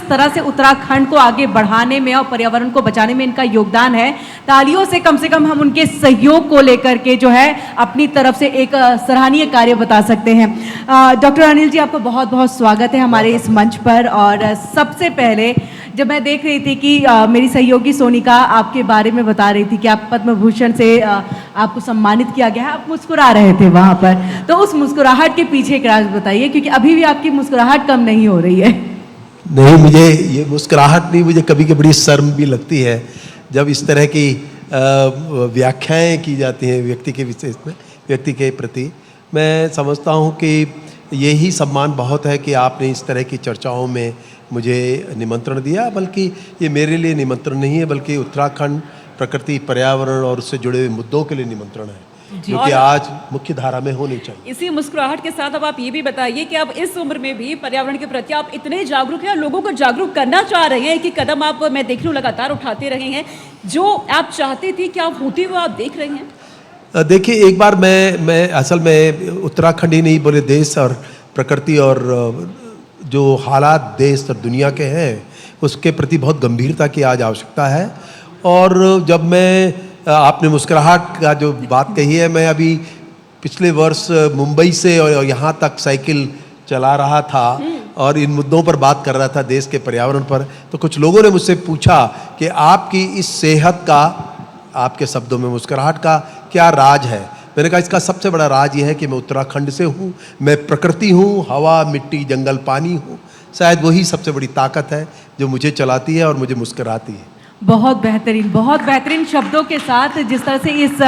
तरह से उत्तराखंड को आगे बढ़ाने में और पर्यावरण को बचाने में इनका योगदान है, तालियों से कम हम उनके सहयोग को लेकर के जो है अपनी तरफ से एक सराहनीय कार्य बता सकते हैं। डॉक्टर अनिल जी, आपका बहुत बहुत स्वागत है हमारे इस मंच पर। और सबसे पहले जब मैं देख रही थी कि मेरी सहयोगी सोनिका आपके बारे में बता रही थी कि आप पद्म भूषण से आपको सम्मानित किया गया है, आप मुस्कुरा रहे थे वहाँ पर, तो उस मुस्कुराहट के पीछे एक राज बताइए, क्योंकि अभी भी आपकी मुस्कुराहट कम नहीं हो रही है। नहीं, मुझे ये मुस्कुराहट नहीं, मुझे कभी कभी शर्म भी लगती है जब इस तरह की व्याख्याएं की जाती हैं व्यक्ति के विशेष में, व्यक्ति के प्रति। मैं समझता हूँ कि यही सम्मान बहुत है कि आपने इस तरह की चर्चाओं में मुझे निमंत्रण दिया, बल्कि ये मेरे लिए निमंत्रण नहीं है, बल्कि उत्तराखंड प्रकृति, पर्यावरण और उससे जुड़े हुए मुद्दों के लिए निमंत्रण है, जो कि आज मुख्य धारा में होनी चाहिए। इसी मुस्कुराहट के साथ अब आप ये भी बताइए कि अब इस उम्र में भी पर्यावरण के प्रति आप इतने जागरूक हैं और लोगों को जागरूक करना चाह रहे हैं कि कदम आप, मैं देख रही हूँ, लगातार उठाते रहे हैं। जो आप चाहते थे कि आप होते हुए आप देख रहे हैं। देखिए, एक बार मैं असल में उत्तराखंड ही नहीं, बोले देश और प्रकृति और जो हालात देश और दुनिया के हैं उसके प्रति बहुत गंभीरता की आज आवश्यकता है। और जब मैं, आपने मुस्कुराहट का जो बात कही है, मैं अभी पिछले वर्ष मुंबई से और यहाँ तक साइकिल चला रहा था और इन मुद्दों पर बात कर रहा था, देश के पर्यावरण पर। तो कुछ लोगों ने मुझसे पूछा कि आपकी इस सेहत का, आपके शब्दों में मुस्कुराहट का क्या राज है। मैंने कहा इसका सबसे बड़ा राज ये है कि मैं उत्तराखंड से हूँ, मैं प्रकृति हूँ, हवा, मिट्टी, जंगल, पानी हूँ। शायद वही सबसे बड़ी ताकत है जो मुझे चलाती है और मुझे मुस्कुराती है। बहुत बेहतरीन शब्दों के साथ जिस तरह से इस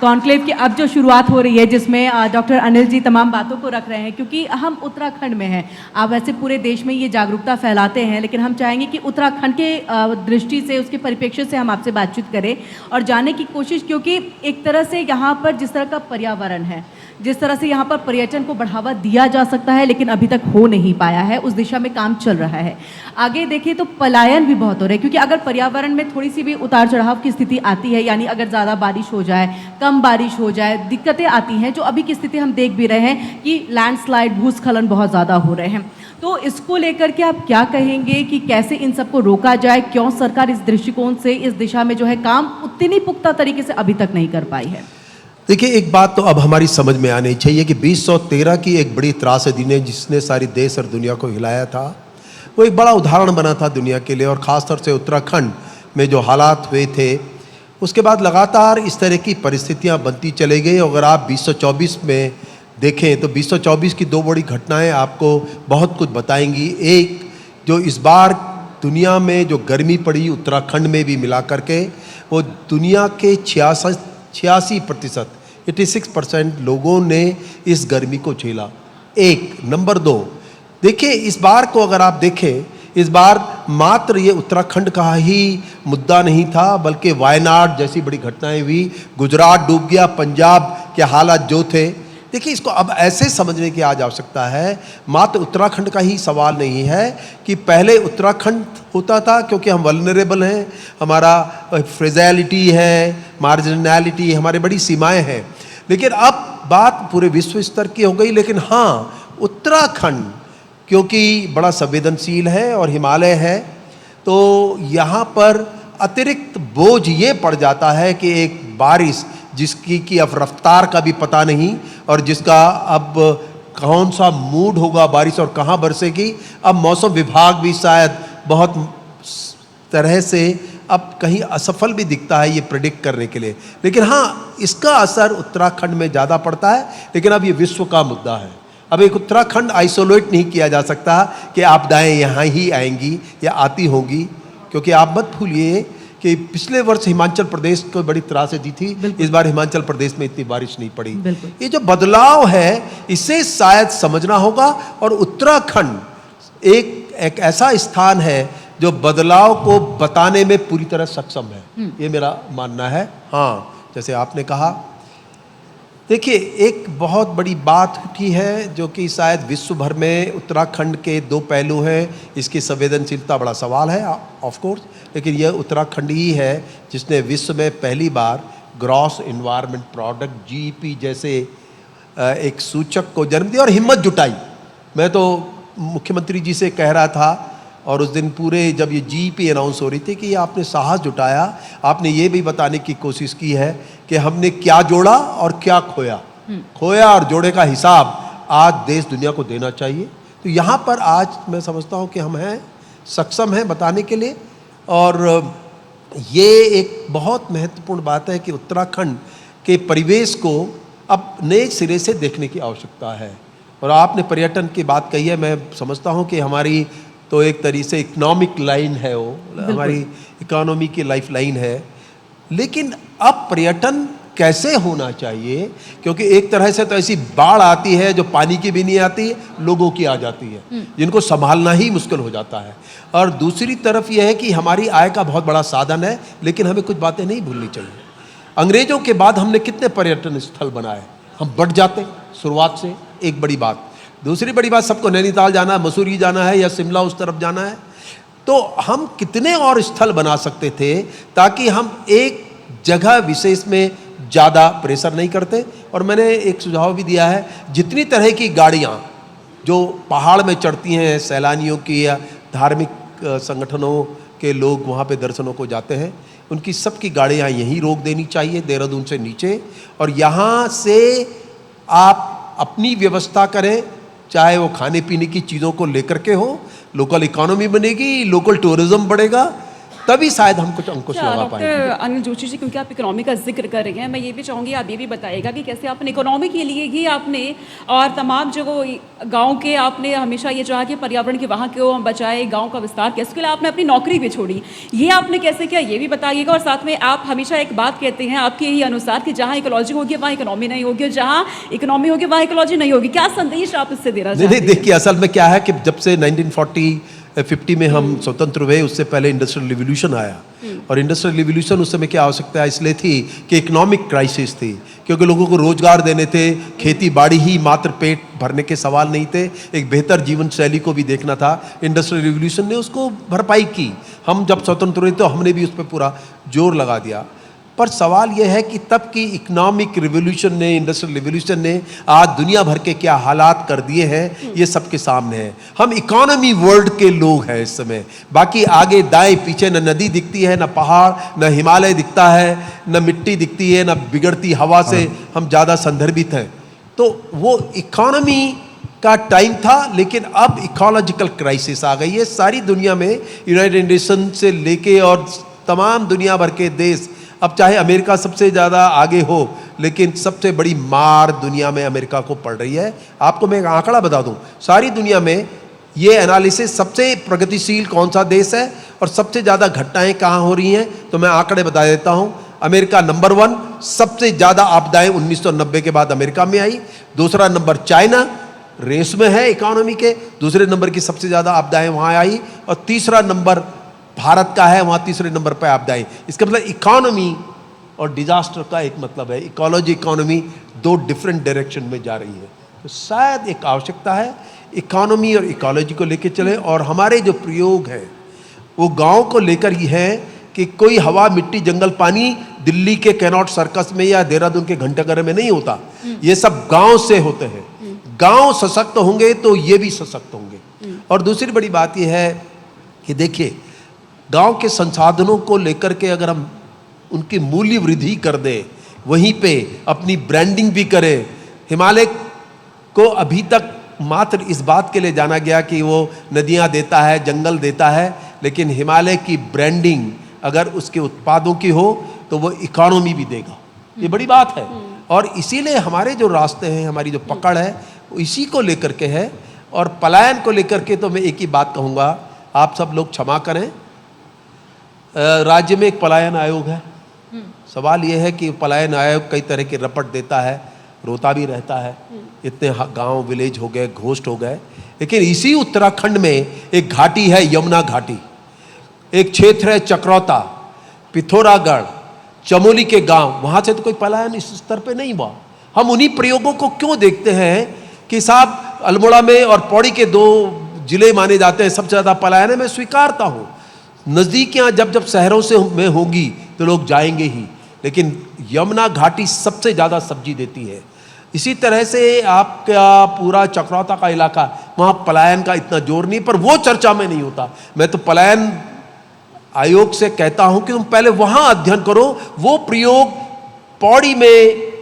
कॉन्क्लेव की अब जो शुरुआत हो रही है, जिसमें डॉक्टर अनिल जी तमाम बातों को रख रहे हैं, क्योंकि हम उत्तराखंड में हैं। आप वैसे पूरे देश में ये जागरूकता फैलाते हैं, लेकिन हम चाहेंगे कि उत्तराखंड के दृष्टि से, उसके परिप्रेक्ष्य से हम आपसे बातचीत करें और जानने की कोशिश, क्योंकि एक तरह से यहाँ पर जिस तरह का पर्यावरण है, जिस तरह से यहाँ पर पर्यटन को बढ़ावा दिया जा सकता है, लेकिन अभी तक हो नहीं पाया है, उस दिशा में काम चल रहा है। आगे देखें तो पलायन भी बहुत हो रहा है, क्योंकि अगर पर्यावरण में थोड़ी सी भी उतार चढ़ाव की स्थिति आती है, यानी अगर ज़्यादा बारिश हो जाए, कम बारिश हो जाए, दिक्कतें आती हैं, जो अभी की स्थिति हम देख भी रहे हैं कि लैंडस्लाइड, भूस्खलन बहुत ज़्यादा हो रहे हैं। तो इसको लेकर के आप क्या कहेंगे कि कैसे इन सबको रोका जाए? क्यों सरकार इस दृष्टिकोण से, इस दिशा में जो है काम उतनी पुख्ता तरीके से अभी तक नहीं कर पाई है? देखिए, एक बात तो अब हमारी समझ में आनी चाहिए कि 2013 की एक बड़ी त्रासदी ने, जिसने सारी देश और दुनिया को हिलाया था, वो एक बड़ा उदाहरण बना था दुनिया के लिए, और ख़ासतौर से उत्तराखंड में जो हालात हुए थे, उसके बाद लगातार इस तरह की परिस्थितियां बनती चली गई। अगर आप 2024 में देखें तो 2024 की दो बड़ी घटनाएं आपको बहुत कुछ बताएंगी। एक, जो इस बार दुनिया में जो गर्मी पड़ी उत्तराखंड में भी मिला करके, वो दुनिया के 86%, 86% लोगों ने इस गर्मी को झेला। एक नंबर 2, देखिए इस बार को अगर आप देखें, इस बार मात्र ये उत्तराखंड का ही मुद्दा नहीं था, बल्कि वायनाड जैसी बड़ी घटनाएं हुई, गुजरात डूब गया, पंजाब के हालात जो थे। देखिए, इसको अब ऐसे समझने की आज आवश्यकता है, मात्र उत्तराखंड का ही सवाल नहीं है कि पहले उत्तराखंड होता था क्योंकि हम वल्नरेबल हैं, हमारा फ्रेजाइलिटी है, मार्जिनैलिटी, हमारे बड़ी सीमाएं हैं। लेकिन अब बात पूरे विश्व स्तर की हो गई। लेकिन हाँ, उत्तराखंड क्योंकि बड़ा संवेदनशील है और हिमालय है, तो यहाँ पर अतिरिक्त बोझ ये पड़ जाता है कि एक बारिश जिसकी कि अब रफ्तार का भी पता नहीं, और जिसका अब कौन सा मूड होगा बारिश और कहाँ बरसेगी, अब मौसम विभाग भी शायद बहुत तरह से अब कहीं असफल भी दिखता है ये प्रेडिक्ट करने के लिए। लेकिन हाँ, इसका असर उत्तराखंड में ज़्यादा पड़ता है। लेकिन अब ये विश्व का मुद्दा है। अब एक उत्तराखंड आइसोलेट नहीं किया जा सकता कि आपदाएं यहाँ ही आएंगी या आती होंगी, क्योंकि आप मत भूलिए कि पिछले वर्ष हिमाचल प्रदेश को बड़ी त्रासदी थी, इस बार हिमाचल प्रदेश में इतनी बारिश नहीं पड़ी। ये जो बदलाव है, इसे शायद समझना होगा। और उत्तराखंड एक ऐसा स्थान है जो बदलाव को बताने में पूरी तरह सक्षम है, ये मेरा मानना है। हाँ, जैसे आपने कहा, देखिए एक बहुत बड़ी बात उठी है जो कि शायद विश्व भर में उत्तराखंड के दो पहलू हैं। इसकी संवेदनशीलता बड़ा सवाल है ऑफ कोर्स, लेकिन यह उत्तराखंड ही है जिसने विश्व में पहली बार ग्रॉस एनवायरनमेंट प्रोडक्ट जीईपी जैसे एक सूचक को जन्म दिया और हिम्मत जुटाई। मैं तो मुख्यमंत्री जी से कह रहा था और उस दिन पूरे जब ये जीपी अनाउंस हो रही थी कि आपने साहस जुटाया, आपने ये भी बताने की कोशिश की है कि हमने क्या जोड़ा और क्या खोया। खोया और जोड़े का हिसाब आज देश दुनिया को देना चाहिए। तो यहाँ पर आज मैं समझता हूँ कि हम हैं, सक्षम हैं बताने के लिए। और ये एक बहुत महत्वपूर्ण बात है कि उत्तराखंड के परिवेश को अब नए सिरे से देखने की आवश्यकता है। और आपने पर्यटन की बात कही है, मैं समझता हूँ कि हमारी तो एक तरीके से इकोनॉमिक लाइन है, वो हमारी इकोनॉमी की लाइफ लाइन है। लेकिन अब पर्यटन कैसे होना चाहिए, क्योंकि एक तरह से तो ऐसी बाढ़ आती है जो पानी की भी नहीं आती, लोगों की आ जाती है, जिनको संभालना ही मुश्किल हो जाता है। और दूसरी तरफ यह है कि हमारी आय का बहुत बड़ा साधन है, लेकिन हमें कुछ बातें नहीं भूलनी चाहिए। अंग्रेजों के बाद हमने कितने पर्यटन स्थल बनाए, हम बढ़ जाते शुरुआत से, एक बड़ी बात। दूसरी बड़ी बात, सबको नैनीताल जाना है, मसूरी जाना है या शिमला उस तरफ जाना है, तो हम कितने और स्थल बना सकते थे ताकि हम एक जगह विशेष में ज़्यादा प्रेशर नहीं करते। और मैंने एक सुझाव भी दिया है, जितनी तरह की गाड़ियाँ जो पहाड़ में चढ़ती हैं सैलानियों की या धार्मिक संगठनों के लोग वहाँ पे दर्शनों को जाते हैं, उनकी सबकी गाड़ियाँ यहीं रोक देनी चाहिए, देहरादून से नीचे। और यहाँ से आप अपनी व्यवस्था करें, चाहे वो खाने पीने की चीज़ों को लेकर के हो, लोकल इकोनॉमी बनेगी, लोकल टूरिज्म बढ़ेगा, तभी शायद हम कुछ अंकुश लगा पाएंगे। डॉक्टर अनिल जोशी जी, क्योंकि आप इकोनॉमी का जिक्र कर रहे हैं, मैं ये भी चाहूँगी आप ये भी बताइएगा कि कैसे आपने इकोनॉमी के लिए ही आपने और तमाम जो गांव के आपने हमेशा ये चाहा कि पर्यावरण के वहाँ को हम बचाए, गांव का विस्तार किया, इसके लिए आपने अपनी नौकरी भी छोड़ी, ये आपने कैसे किया ये भी बताइएगा। और साथ में आप हमेशा एक बात कहते हैं आपके ही अनुसार कि जहाँ इकोलॉजी होगी वहाँ इकोनॉमी नहीं होगी, और जहाँ इकोनॉमी होगी वहाँ इकोलॉजी नहीं होगी। क्या संदेश आप इससे देना चाहते हैं? नहीं, देखिए असल में क्या है कि जब से 1950 में हम स्वतंत्र हुए, उससे पहले इंडस्ट्रियल रिवोल्यूशन आया। और इंडस्ट्रियल रिवोल्यूशन उस समय क्या आवश्यकता इसलिए थी कि इकोनॉमिक क्राइसिस थी, क्योंकि लोगों को रोजगार देने थे, खेती बाड़ी ही मात्र पेट भरने के सवाल नहीं थे, एक बेहतर जीवन शैली को भी देखना था। इंडस्ट्रियल रिवोल्यूशन ने उसको भरपाई की। हम जब स्वतंत्र हुए तो हमने भी उस पर पूरा जोर लगा दिया। पर सवाल यह है कि तब की इकोनॉमिक रिवोल्यूशन ने, इंडस्ट्रियल रिवोल्यूशन ने आज दुनिया भर के क्या हालात कर दिए हैं, ये सबके सामने है। हम इकोनॉमी वर्ल्ड के लोग हैं इस समय, बाकी आगे दाएं पीछे न नदी दिखती है, न पहाड़, न हिमालय दिखता है, न मिट्टी दिखती है, न बिगड़ती हवा से हम ज़्यादा संदर्भित हैं। तो वो इकोनॉमी का टाइम था, लेकिन अब इकोलॉजिकल क्राइसिस आ गई है सारी दुनिया में। यूनाइटेड नेशन से लेके और तमाम दुनिया भर के देश, अब चाहे अमेरिका सबसे ज़्यादा आगे हो, लेकिन सबसे बड़ी मार दुनिया में अमेरिका को पड़ रही है। आपको मैं एक आंकड़ा बता दूं, सारी दुनिया में ये एनालिसिस सबसे प्रगतिशील कौन सा देश है और सबसे ज़्यादा घटनाएं कहाँ हो रही हैं, तो मैं आंकड़े बता देता हूँ। अमेरिका नंबर 1, सबसे ज़्यादा आपदाएं 1990 के बाद अमेरिका में आई। दूसरा नंबर चाइना, रेस में है इकोनॉमी के, दूसरे नंबर की सबसे ज़्यादा आपदाएं वहाँ आई। और तीसरा नंबर भारत का है, वहाँ तीसरे नंबर पर आपदाएं। इसका मतलब इकोनॉमी और डिजास्टर का एक मतलब है, इकोलॉजी इकोनॉमी दो डिफरेंट डायरेक्शन में जा रही है। तो शायद एक आवश्यकता है इकोनॉमी और इकोलॉजी को लेकर चले। और हमारे जो प्रयोग हैं वो गांव को लेकर ही है कि कोई हवा मिट्टी जंगल पानी दिल्ली के कैनॉट सर्कस में या देहरादून के घंटाघर में नहीं होता, ये सब गांव से होते हैं। गांव सशक्त होंगे तो ये भी सशक्त होंगे। और दूसरी बड़ी बात यह है कि देखिए, गांव के संसाधनों को लेकर के अगर हम उनकी मूल्य वृद्धि कर दें, वहीं पे अपनी ब्रांडिंग भी करें। हिमालय को अभी तक मात्र इस बात के लिए जाना गया कि वो नदियां देता है, जंगल देता है, लेकिन हिमालय की ब्रांडिंग अगर उसके उत्पादों की हो तो वो इकोनॉमी भी देगा, ये बड़ी बात है। और इसीलिए हमारे जो रास्ते हैं, हमारी जो पकड़ है, वो इसी को लेकर के है। और पलायन को लेकर के तो मैं एक ही बात कहूँगा, आप सब लोग क्षमा करें, राज्य में एक पलायन आयोग है। सवाल यह है कि पलायन आयोग कई तरह के रपट देता है, रोता भी रहता है, इतने गांव विलेज हो गए, घोस्ट हो गए। लेकिन इसी उत्तराखंड में एक घाटी है, यमुना घाटी, एक क्षेत्र है चक्रौता, पिथौरागढ़, चमोली के गांव, वहां से तो कोई पलायन इस स्तर पे नहीं हुआ। हम उन्हीं प्रयोगों को क्यों देखते हैं कि साहब अल्मोड़ा में और पौड़ी के 2 जिले माने जाते हैं सबसे ज़्यादा पलायन है। मैं स्वीकारता हूँ, नज़दीकियाँ जब जब शहरों से में होंगी तो लोग जाएंगे ही, लेकिन यमुना घाटी सबसे ज़्यादा सब्जी देती है। इसी तरह से आपका पूरा चक्राता का इलाका, वहाँ पलायन का इतना जोर नहीं, पर वो चर्चा में नहीं होता। मैं तो पलायन आयोग से कहता हूं कि तुम पहले वहां अध्ययन करो, वो प्रयोग पौड़ी में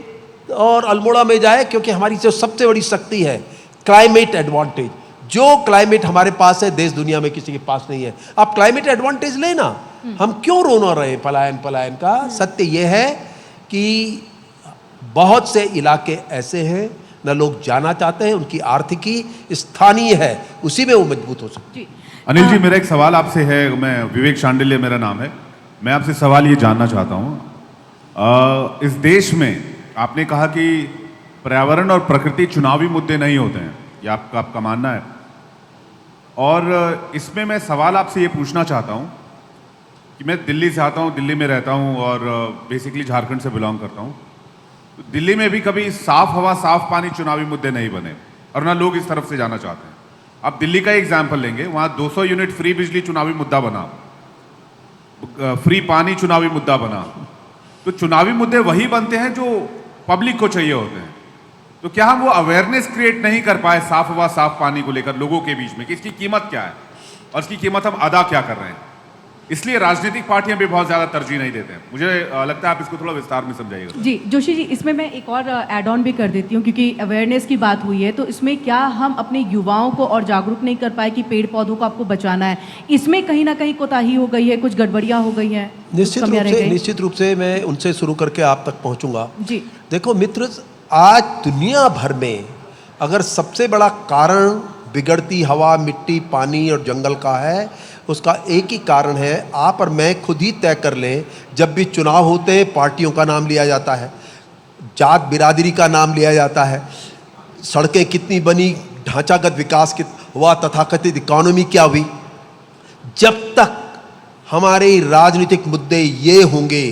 और अल्मोड़ा में जाए, क्योंकि हमारी जो सबसे बड़ी शक्ति है क्लाइमेट एडवांटेज। जो क्लाइमेट हमारे पास है, देश दुनिया में किसी के पास नहीं है। आप क्लाइमेट एडवांटेज लेना, हम क्यों रोना रहे पलायन का। सत्य यह है कि बहुत से इलाके ऐसे हैं न लोग जाना चाहते हैं, उनकी आर्थिकी स्थानीय है, उसी में वो मजबूत हो सकती है। अनिल जी, मेरा एक सवाल आपसे है। मैं विवेक शांडिल्य मेरा नाम है। मैं आपसे सवाल ये जानना चाहता हूँ, इस देश में आपने कहा कि पर्यावरण और प्रकृति चुनावी मुद्दे नहीं होते हैं, ये आपका मानना है। और इसमें मैं सवाल आपसे ये पूछना चाहता हूँ कि मैं दिल्ली से आता हूँ, दिल्ली में रहता हूँ और बेसिकली झारखंड से बिलोंग करता हूँ। तो दिल्ली में भी कभी साफ हवा साफ पानी चुनावी मुद्दे नहीं बने और ना लोग इस तरफ से जाना चाहते हैं। आप दिल्ली का एग्जाम्पल लेंगे, वहाँ 200 यूनिट फ्री बिजली चुनावी मुद्दा बना, फ्री पानी चुनावी मुद्दा बना। तो चुनावी मुद्दे वही बनते हैं जो पब्लिक को चाहिए होते हैं। तो क्या हम वो अवेयरनेस क्रिएट नहीं कर पाए साफ हवा साफ पानी को लेकर लोगों के बीच में कि इसकी कीमत क्या है और इसकी कीमत हम अदा क्या कर रहे हैं? इसलिए राजनीतिक पार्टियां भी बहुत ज्यादा तरजीह नहीं देते हैं। मुझे लगता है आप इसको थोड़ा विस्तार में समझाइएगा। जी जोशी जी, इसमें मैं एक और ऐड ऑन भी कर देती हूँ, क्योंकि अवेयरनेस की बात हुई है, तो इसमें क्या हम अपने युवाओं को और जागरूक नहीं कर पाए कि पेड़ पौधों को आपको बचाना है? इसमें कहीं ना कहीं कोताही हो गई है, कुछ गड़बड़ियाँ हो गई हैं, निश्चित रूप से मैं उनसे शुरू करके आप तक पहुँचूंगा। जी देखो मित्र, आज दुनिया भर में अगर सबसे बड़ा कारण बिगड़ती हवा, मिट्टी, पानी और जंगल का है, उसका एक ही कारण है, आप और मैं खुद ही तय कर लें। जब भी चुनाव होते हैं, पार्टियों का नाम लिया जाता है, जात बिरादरी का नाम लिया जाता है, सड़कें कितनी बनी, ढांचागत विकास हुआ, तथाकथित इकोनॉमी क्या हुई। जब तक हमारे राजनीतिक मुद्दे ये होंगे,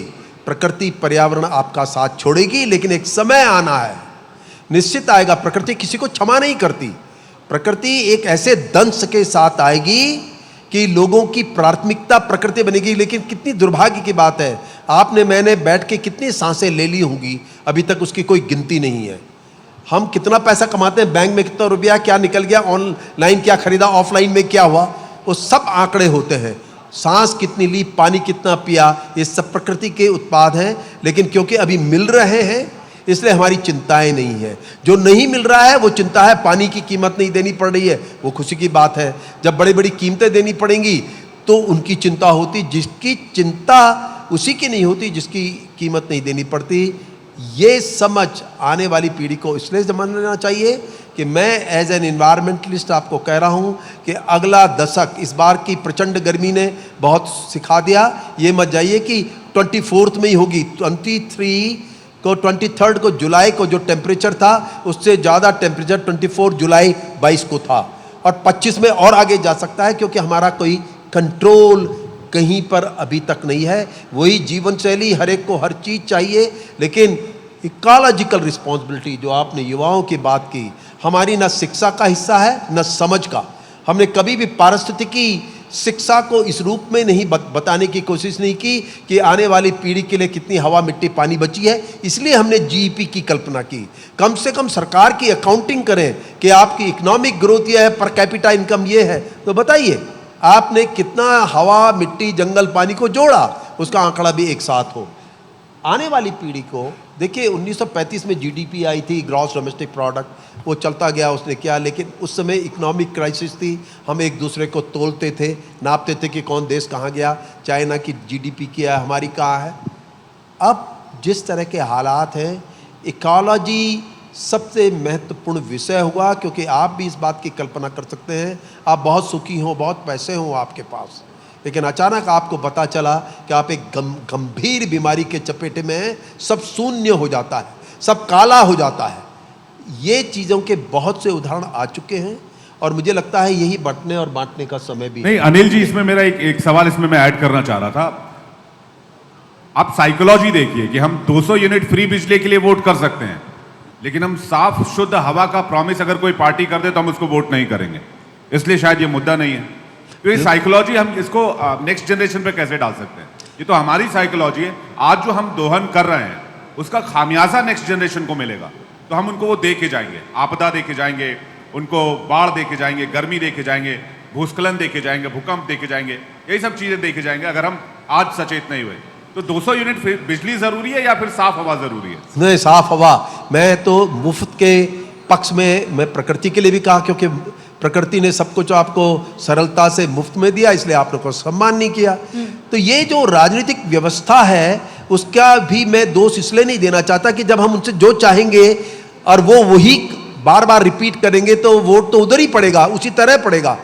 प्रकृति पर्यावरण आपका साथ छोड़ेगी। लेकिन एक समय आना है, निश्चित आएगा, प्रकृति किसी को क्षमा नहीं करती। प्रकृति एक ऐसे दंश के साथ आएगी कि लोगों की प्राथमिकता प्रकृति बनेगी। लेकिन कितनी दुर्भाग्य की बात है, आपने मैंने बैठ के कितनी सांसें ले ली होंगी, अभी तक उसकी कोई गिनती नहीं है। हम कितना पैसा कमाते हैं, बैंक में कितना रुपया क्या निकल गया, ऑनलाइन क्या खरीदा, ऑफलाइन में क्या हुआ, वो सब आंकड़े होते हैं। सांस कितनी ली, पानी कितना पिया, ये सब प्रकृति के उत्पाद हैं। लेकिन क्योंकि अभी मिल रहे हैं, इसलिए हमारी चिंताएं नहीं है। जो नहीं मिल रहा है वो चिंता है, पानी की कीमत नहीं देनी पड़ रही है, वो खुशी की बात है। जब बड़ी बड़ी कीमतें देनी पड़ेंगी तो उनकी चिंता होती, जिसकी चिंता उसी की नहीं होती जिसकी कीमत नहीं देनी पड़ती। ये समझ आने वाली पीढ़ी को इसलिए समझना चाहिए कि मैं एज एन एनवायरमेंटलिस्ट आपको कह रहा हूँ कि अगला दशक, इस बार की प्रचंड गर्मी ने बहुत सिखा दिया। ये मत जाइए कि 24 में ही होगी, 23rd को जुलाई को जो टेम्परेचर था, उससे ज़्यादा टेम्परेचर 24 जुलाई 22 को था, और 25 में और आगे जा सकता है, क्योंकि हमारा कोई कंट्रोल कहीं पर अभी तक नहीं है। वही जीवन शैली, हर एक को हर चीज़ चाहिए, लेकिन इकोलॉजिकल रिस्पॉन्सिबिलिटी जो आपने युवाओं की बात की, हमारी न शिक्षा का हिस्सा है न समझ का। हमने कभी भी पारिस्थितिकी शिक्षा को इस रूप में नहीं बताने की कोशिश नहीं की कि आने वाली पीढ़ी के लिए कितनी हवा, मिट्टी, पानी बची है। इसलिए हमने जीईपी की कल्पना की। कम से कम सरकार की अकाउंटिंग करें कि आपकी इकोनॉमिक ग्रोथ ये है, पर कैपिटा इनकम ये है, तो बताइए आपने कितना हवा, मिट्टी, जंगल, पानी को जोड़ा, उसका आंकड़ा भी एक साथ हो। आने वाली पीढ़ी को देखिए, 1935 में जीडीपी आई थी, ग्रॉस डोमेस्टिक प्रोडक्ट, वो चलता गया, उसने क्या, लेकिन उस समय इकोनॉमिक क्राइसिस थी। हम एक दूसरे को तोलते थे, नापते थे कि कौन देश कहाँ गया, चाइना की जीडीपी क्या है, हमारी कहाँ है। अब जिस तरह के हालात हैं, इकोलॉजी सबसे महत्वपूर्ण विषय हुआ, क्योंकि आप भी इस बात की कल्पना कर सकते हैं, आप बहुत सुखी हों, बहुत पैसे हों आपके पास, लेकिन अचानक आपको पता चला कि आप एक गंभीर बीमारी के चपेटे में हैं, सब शून्य हो जाता है, सब काला हो जाता है। ये चीज़ों के बहुत से उदाहरण आ चुके हैं, और मुझे लगता है यही बंटने और बांटने का समय भी नहीं। अनिल जी, इसमें मेरा एक सवाल इसमें मैं ऐड करना चाह रहा था। आप साइकोलॉजी देखिए कि हम 200 यूनिट फ्री बिजली के लिए वोट कर सकते हैं, लेकिन हम साफ शुद्ध हवा का प्रॉमिस अगर कोई पार्टी कर दे तो हम उसको वोट नहीं करेंगे। इसलिए शायद ये मुद्दा नहीं है। तो ये साइकोलॉजी हम इसको नेक्स्ट जनरेशन पे कैसे डाल सकते हैं? ये तो हमारी साइकोलॉजी है। आज जो हम दोहन कर रहे हैं उसका खामियाजा नेक्स्ट जनरेशन को मिलेगा। तो हम उनको वो दे के जाएंगे, आपदा दे के जाएंगे, उनको बाढ़ दे के जाएंगे, गर्मी दे के जाएंगे, भूस्खलन दे के जाएंगे, भूकंप दे के जाएंगे, यही सब चीज़ें दे के जाएंगे अगर हम आज सचेत नहीं हुए। तो 200 यूनिट बिजली ज़रूरी है या फिर साफ हवा ज़रूरी है? नहीं, साफ हवा। मैं तो मुफ्त के पक्ष में, मैं प्रकृति के लिए भी कहा, क्योंकि प्रकृति ने सब कुछ आपको सरलता से मुफ्त में दिया, इसलिए आपने को सम्मान नहीं किया। तो ये जो राजनीतिक व्यवस्था है उसका भी मैं दोष इसलिए नहीं देना चाहता कि जब हम उनसे जो चाहेंगे और वो वही बार बार रिपीट करेंगे तो वोट तो उधर ही पड़ेगा, उसी तरह पड़ेगा।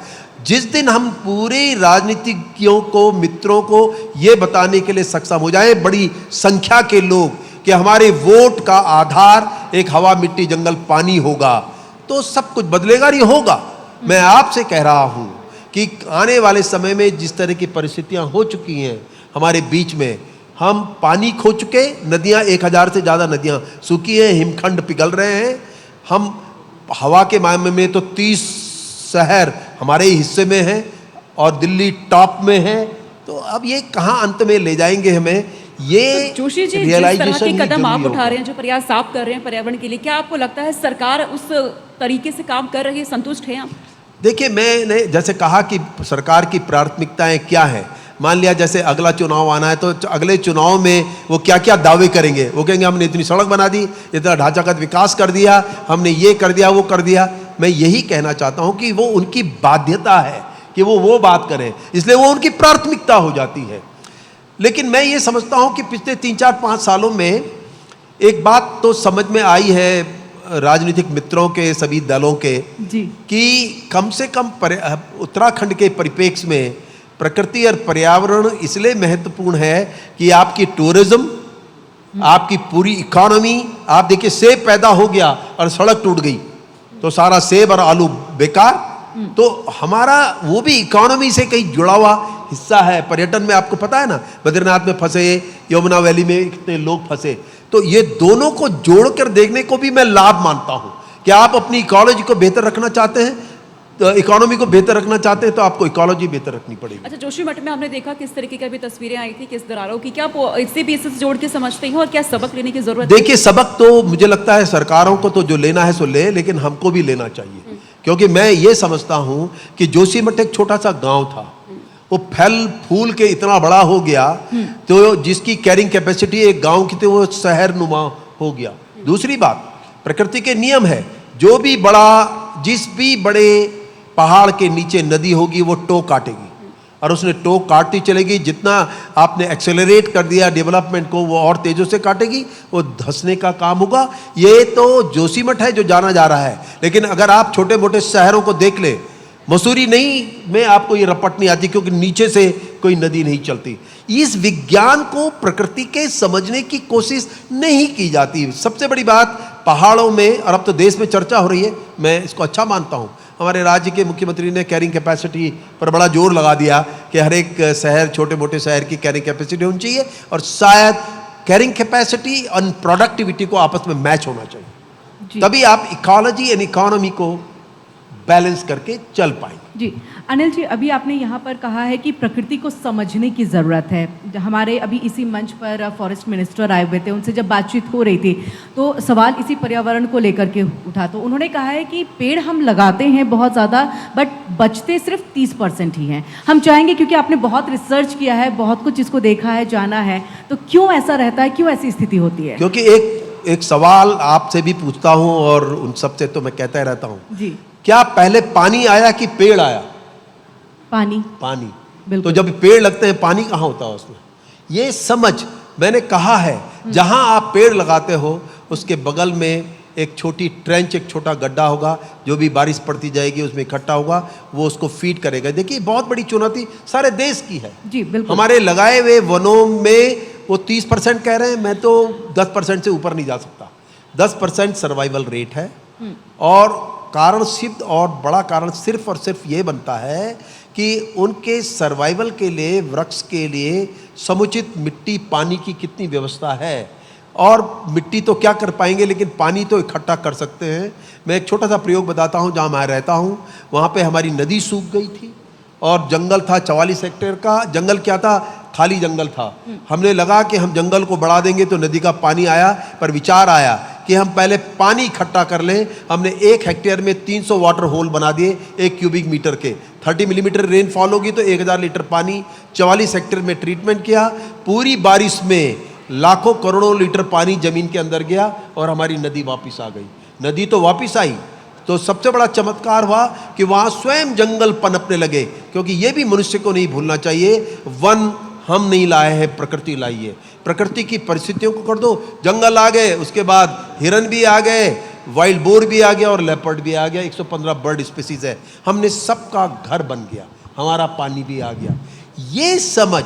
जिस दिन हम पूरे राजनीतिज्ञों को, मित्रों को ये बताने के लिए सक्षम हो जाए, बड़ी संख्या के लोग, कि हमारे वोट का आधार एक हवा, मिट्टी, जंगल, पानी होगा, तो सब कुछ बदलेगा और ये होगा। मैं आपसे कह रहा हूं कि आने वाले समय में जिस तरह की परिस्थितियां हो चुकी हैं हमारे बीच में, हम पानी खो चुके, नदियां 1000 से ज़्यादा नदियां सूखी हैं, हिमखंड पिघल रहे हैं। हम हवा के मामले में तो 30 शहर हमारे ही हिस्से में हैं और दिल्ली टॉप में है। तो अब ये कहाँ अंत में ले जाएंगे हमें, ये तो जोशी जी, जिस तरह के कदम आप उठा रहे हैं, जो प्रयास आप कर रहे हैं पर्यावरण के लिए, क्या आपको लगता है सरकार उस तरीके से काम कर रही है? संतुष्ट हैं आप? देखिए, मैंने जैसे कहा कि सरकार की प्राथमिकताएं क्या हैं। मान लिया जैसे अगला चुनाव आना है तो अगले चुनाव में वो क्या क्या दावे करेंगे। वो कहेंगे हमने इतनी सड़क बना दी, इतना ढांचागत विकास कर दिया, हमने ये कर दिया, वो कर दिया। मैं यही कहना चाहता हूं कि वो उनकी बाध्यता है कि वो बात करें, इसलिए वो उनकी प्राथमिकता हो जाती है। लेकिन मैं ये समझता हूं कि पिछले 3, 4, 5 सालों में एक बात तो समझ में आई है राजनीतिक मित्रों के, सभी दलों के, कि कम से कम उत्तराखंड के परिप्रेक्ष्य में प्रकृति और पर्यावरण इसलिए महत्वपूर्ण है कि आपकी टूरिज्म, आपकी पूरी इकोनॉमी, आप देखिए सेब पैदा हो गया और सड़क टूट गई तो सारा सेब और आलू बेकार। तो हमारा वो भी इकोनॉमी से कहीं जुड़ा हुआ हिस्सा है। पर्यटन में आपको पता है ना, बद्रीनाथ में फंसे, यमुना वैली में कितने लोग फंसे। तो ये दोनों को जोड़कर देखने को भी मैं लाभ मानता हूं कि आप अपनी इकोलॉजी को बेहतर रखना चाहते हैं, तो इकोनॉमी को बेहतर रखना चाहते हैं, तो आपको इकोलॉजी बेहतर रखनी पड़ेगी। अच्छा, जोशीमठ में हमने देखा किस तरीके की अभी तस्वीरें आई थी, किस दरारों की, क्या आप इससे भी इससे जोड़ के समझते हैं और क्या सबक लेने की जरूरत है? देखिए, सबक तो मुझे लगता है सरकारों को तो जो लेना है सो ले, लेकिन हमको भी लेना चाहिए। क्योंकि मैं ये समझता हूं कि जोशीमठ एक छोटा सा गांव था, वो फल फूल के इतना बड़ा हो गया, तो जिसकी कैरिंग कैपेसिटी एक गांव की थी वो शहर नुमा हो गया। दूसरी बात, प्रकृति के नियम है, जो भी बड़ा, जिस भी बड़े पहाड़ के नीचे नदी होगी वो टो काटेगी और उसने टो काटती चलेगी। जितना आपने एक्सेलरेट कर दिया डेवलपमेंट को, वो और तेजों से काटेगी, वो धंसने का काम होगा। ये तो जोशीमठ है जो जाना जा रहा है। लेकिन अगर आप छोटे मोटे शहरों को देख ले, मसूरी नहीं में आपको ये रपट नहीं आती क्योंकि नीचे से कोई नदी नहीं चलती। इस विज्ञान को, प्रकृति के समझने की कोशिश नहीं की जाती। सबसे बड़ी बात पहाड़ों में, और अब तो देश में चर्चा हो रही है, मैं इसको अच्छा मानता हूँ, हमारे राज्य के मुख्यमंत्री ने कैरिंग कैपेसिटी पर बड़ा जोर लगा दिया कि हर एक शहर, छोटे मोटे शहर की कैरिंग कैपेसिटी होनी चाहिए और शायद कैरिंग कैपेसिटी और प्रोडक्टिविटी को आपस में मैच होना चाहिए, तभी आप इकोलॉजी एंड इकोनॉमी को बैलेंस करके चल पाएंगे। जी अनिल जी, अभी आपने यहाँ पर कहा है कि प्रकृति को समझने की ज़रूरत है। हमारे अभी इसी मंच पर फॉरेस्ट मिनिस्टर आए हुए थे, उनसे जब बातचीत हो रही थी तो सवाल इसी पर्यावरण को लेकर के उठा, तो उन्होंने कहा है कि पेड़ हम लगाते हैं बहुत ज़्यादा, बट बचते सिर्फ 30% ही हैं। हम चाहेंगे, क्योंकि आपने बहुत रिसर्च किया है, बहुत कुछ इसको देखा है, जाना है, तो क्यों ऐसा रहता है, क्यों ऐसी स्थिति होती है? क्योंकि एक सवाल आपसे भी पूछता हूँ और उन सबसे तो मैं कहता रहता हूँ जी, क्या पहले पानी आया कि पेड़ आया? पानी। तो जब पेड़ लगते हैं पानी कहाँ होता है उसमें? ये समझ, मैंने कहा है, जहां आप पेड़ लगाते हो उसके बगल में एक छोटी ट्रेंच, एक छोटा गड्ढा होगा, जो भी बारिश पड़ती जाएगी उसमें इकट्ठा होगा, वो उसको फीड करेगा। देखिए, बहुत बड़ी चुनौती सारे देश की है। जी बिल्कुल। हमारे लगाए हुए वनों में वो 30% कह रहे हैं, मैं तो 10% से ऊपर नहीं जा सकता। 10% सर्वाइवल रेट है और कारण सिद्ध, और बड़ा कारण सिर्फ और सिर्फ ये बनता है कि उनके सर्वाइवल के लिए, वृक्ष के लिए समुचित मिट्टी, पानी की कितनी व्यवस्था है। और मिट्टी तो क्या कर पाएंगे, लेकिन पानी तो इकट्ठा कर सकते हैं। मैं एक छोटा सा प्रयोग बताता हूँ। जहाँ मैं रहता हूँ वहाँ पे हमारी नदी सूख गई थी और जंगल था 44 हेक्टेयर का। जंगल क्या था? खाली जंगल था। हमने लगा कि हम जंगल को बढ़ा देंगे तो नदी का पानी आया, पर विचार आया कि हम पहले पानी इकट्ठा कर लें। हमने 1 हेक्टेयर में 300 वाटर होल बना दिए 1 क्यूबिक मीटर के। 30 मिलीमीटर रेनफॉल होगी तो 1000 लीटर पानी 44 हेक्टेयर में ट्रीटमेंट किया। पूरी बारिश में लाखों करोड़ों लीटर पानी जमीन के अंदर गया और हमारी नदी वापस आ गई। नदी तो वापस आई तो सबसे बड़ा चमत्कार हुआ कि वहाँ स्वयं जंगल पनपने लगे, क्योंकि ये भी मनुष्य को नहीं भूलना चाहिए, वन हम नहीं लाए हैं, प्रकृति लाई है। प्रकृति की परिस्थितियों को कर दो, जंगल आ गए, उसके बाद हिरन भी आ गए, वाइल्ड बोर भी आ गया और लेपर्ड भी आ गया। 115 बर्ड स्पीसीज है, हमने सबका घर बन गया, हमारा पानी भी आ गया। ये समझ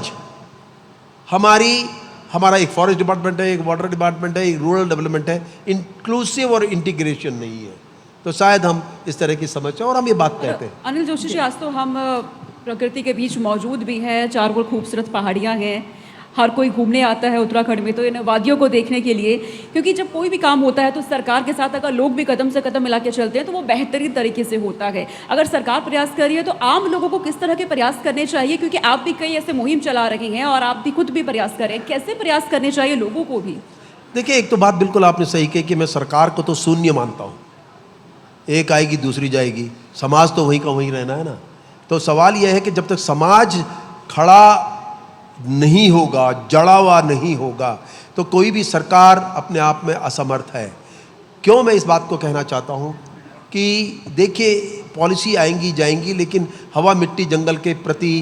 हमारा एक फॉरेस्ट डिपार्टमेंट है, एक वाटर डिपार्टमेंट है, एक रूरल डेवलपमेंट है, इंक्लूसिव और इंटीग्रेशन नहीं है। तो शायद हम इस तरह की समझ है और हम ये बात कहते हैं। अनिल जोशी जी, आज तो हम प्रकृति के बीच मौजूद भी हैं, चारों ओर खूबसूरत पहाड़ियाँ हैं, हर कोई घूमने आता है उत्तराखंड में तो इन वादियों को देखने के लिए, क्योंकि जब कोई भी काम होता है तो सरकार के साथ अगर लोग भी कदम से कदम मिला के चलते हैं तो वो बेहतरीन तरीके से होता है। अगर सरकार प्रयास कर रही है तो आम लोगों को किस तरह के प्रयास करने चाहिए, क्योंकि आप भी कई ऐसे मुहिम चला रहे हैं और आप भी खुद भी प्रयास कर रहे हैं, कैसे प्रयास करने चाहिए लोगों को भी? देखिए, एक तो बात बिल्कुल आपने सही कही कि मैं सरकार को तो शून्य मानता हूँ, एक आएगी दूसरी जाएगी, समाज तो वहीं का वहीं रहना है ना। तो सवाल यह है कि जब तक समाज खड़ा नहीं होगा, जड़ा हुआ नहीं होगा, तो कोई भी सरकार अपने आप में असमर्थ है। क्यों मैं इस बात को कहना चाहता हूँ कि देखिए, पॉलिसी आएंगी जाएंगी, लेकिन हवा मिट्टी जंगल के प्रति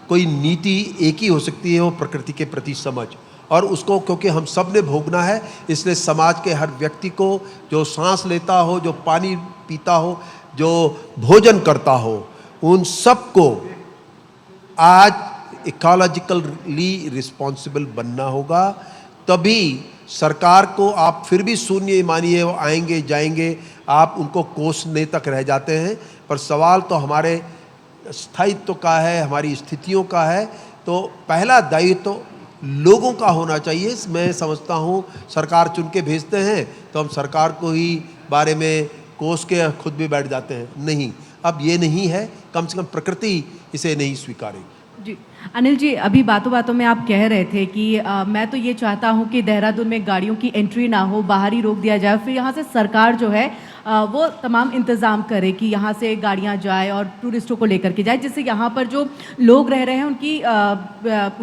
कोई नीति एक ही हो सकती है, वो प्रकृति के प्रति समझ। और उसको क्योंकि हम सब ने भोगना है, इसलिए समाज के हर व्यक्ति को, जो सांस लेता हो, जो पानी पीता हो, जो भोजन करता हो, उन सबको आज इकोलॉजिकली रिस्पॉन्सिबल बनना होगा। तभी सरकार को आप फिर भी शून्य मानिए, वो आएंगे जाएंगे, आप उनको कोसने तक रह जाते हैं। पर सवाल तो हमारे स्थायित्व का है, हमारी स्थितियों का है। तो पहला दायित्व तो लोगों का होना चाहिए। मैं समझता हूँ सरकार चुन के भेजते हैं तो हम सरकार को ही बारे में कोस के खुद भी बैठ जाते हैं। नहीं, अब ये नहीं है, कम से कम प्रकृति इसे नहीं स्वीकारेगी। जी अनिल जी, अभी बातों बातों में आप कह रहे थे कि मैं तो ये चाहता हूँ कि देहरादून में गाड़ियों की एंट्री ना हो, बाहर ही रोक दिया जाए, फिर यहाँ से सरकार जो है वो तमाम इंतज़ाम करे कि यहाँ से गाड़ियाँ जाए और टूरिस्टों को लेकर के जाए, जिससे यहाँ पर जो लोग रह रहे हैं उनकी